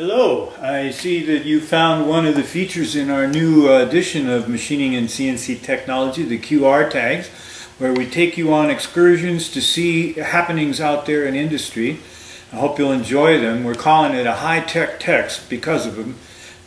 Hello, I see that you found one of the features in our new edition of Machining and CNC Technology, the QR tags, where we take you on excursions to see happenings out there in industry. I hope you'll enjoy them. We're calling it a high-tech text because of them,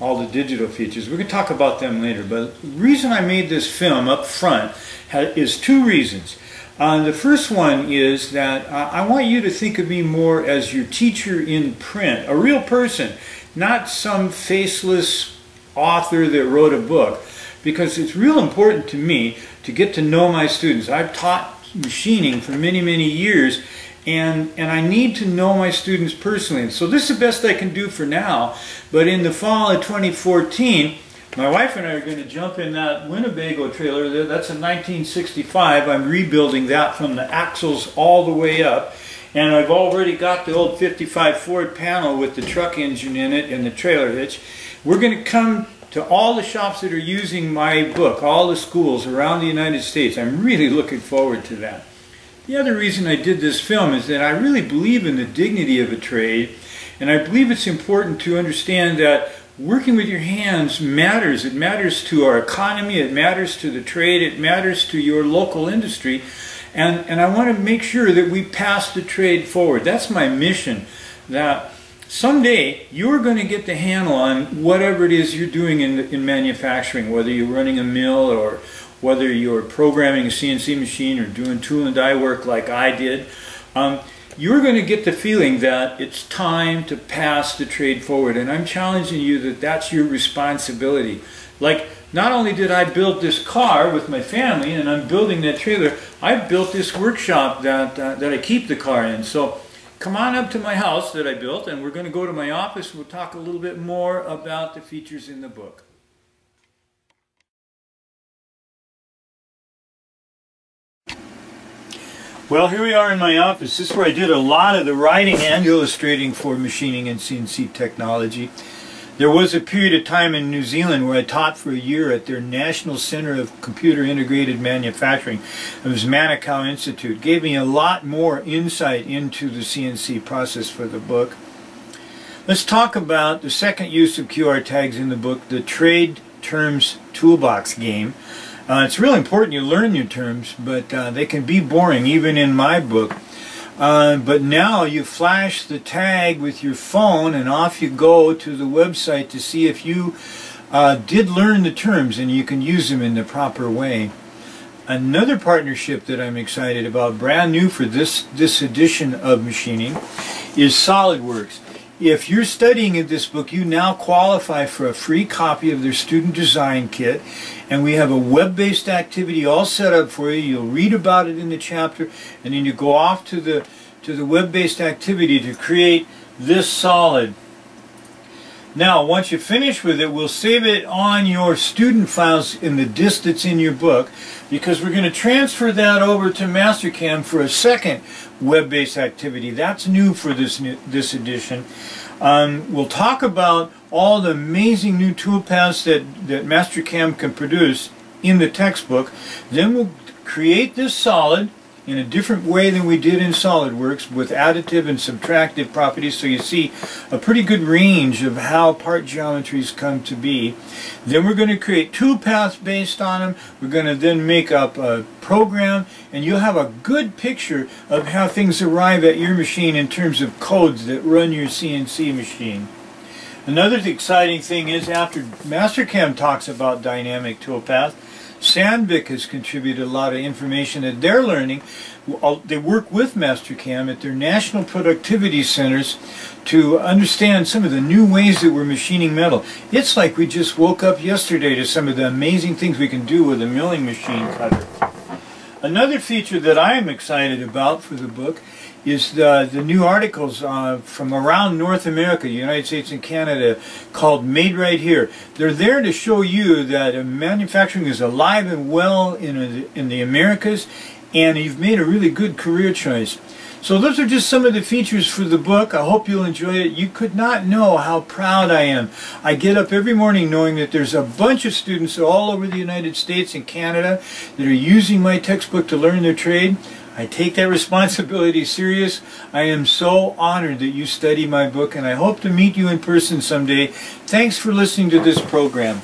all the digital features. We're going to talk about them later, but the reason I made this film up front is two reasons. The first one is that I want you to think of me more as your teacher in print, a real person, not some faceless author that wrote a book, because it's real important to me to get to know my students. I've taught machining for many, many years, and I need to know my students personally. So this is the best I can do for now, but in the fall of 2014, my wife and I are going to jump in that Winnebago trailer. That's a 1965. I'm rebuilding that from the axles all the way up. And I've already got the old 55 Ford panel with the truck engine in it and the trailer hitch. We're going to come to all the shops that are using my book, all the schools around the United States. I'm really looking forward to that. The other reason I did this film is that I really believe in the dignity of a trade. And I believe it's important to understand that working with your hands matters. It matters to our economy, it matters to the trade, it matters to your local industry. And I want to make sure that we pass the trade forward. That's my mission, that someday you're going to get the handle on whatever it is you're doing in manufacturing, whether you're running a mill or whether you're programming a CNC machine or doing tool and die work like I did. You're going to get the feeling that it's time to pass the trade forward, and I'm challenging you that that's your responsibility. Like, not only did I build this car with my family and I'm building that trailer, I built this workshop that I keep the car in. So come on up to my house that I built, and we're going to go to my office. We'll talk a little bit more about the features in the book. Well, here we are in my office. This is where I did a lot of the writing and illustrating for Machining and CNC Technology. There was a period of time in New Zealand where I taught for a year at their National Center of Computer Integrated Manufacturing. It was mcGraw Institute. It gave me a lot more insight into the CNC process for the book. Let's talk about the second use of QR tags in the book, the Trade Terms Toolbox game. It's really important you learn your terms, but they can be boring, even in my book. But now you flash the tag with your phone and off you go to the website to see if you did learn the terms and you can use them in the proper way. Another partnership that I'm excited about, brand new for this edition of Machining, is SolidWorks. If you're studying in this book, you now qualify for a free copy of their student design kit, and we have a web-based activity all set up for you. You'll read about it in the chapter, and then you go off to the web-based activity to create this solid. Now, once you finish with it, we'll save it on your student files in the disk that's in your book, because we're going to transfer that over to Mastercam for a second web-based activity. That's new for this edition. We'll talk about all the amazing new toolpaths that Mastercam can produce in the textbook. Then we'll create this solid in a different way than we did in SolidWorks with additive and subtractive properties, so you see a pretty good range of how part geometries come to be. Then we're going to create toolpaths based on them. We're going to then make up a program, and you'll have a good picture of how things arrive at your machine in terms of codes that run your CNC machine. Another exciting thing is, after Mastercam talks about dynamic toolpath, Sandvik has contributed a lot of information that they're learning. They work with Mastercam at their national productivity centers to understand some of the new ways that we're machining metal. It's like we just woke up yesterday to some of the amazing things we can do with a milling machine cutter. Another feature that I am excited about for the book is the new articles from around North America, the United States and Canada, called Made Right Here. They're there to show you that manufacturing is alive and well in the Americas, and you've made a really good career choice. So those are just some of the features for the book. I hope you'll enjoy it. You could not know how proud I am. I get up every morning knowing that there's a bunch of students all over the United States and Canada that are using my textbook to learn their trade. I take that responsibility serious. I am so honored that you study my book, and I hope to meet you in person someday. Thanks for listening to this program.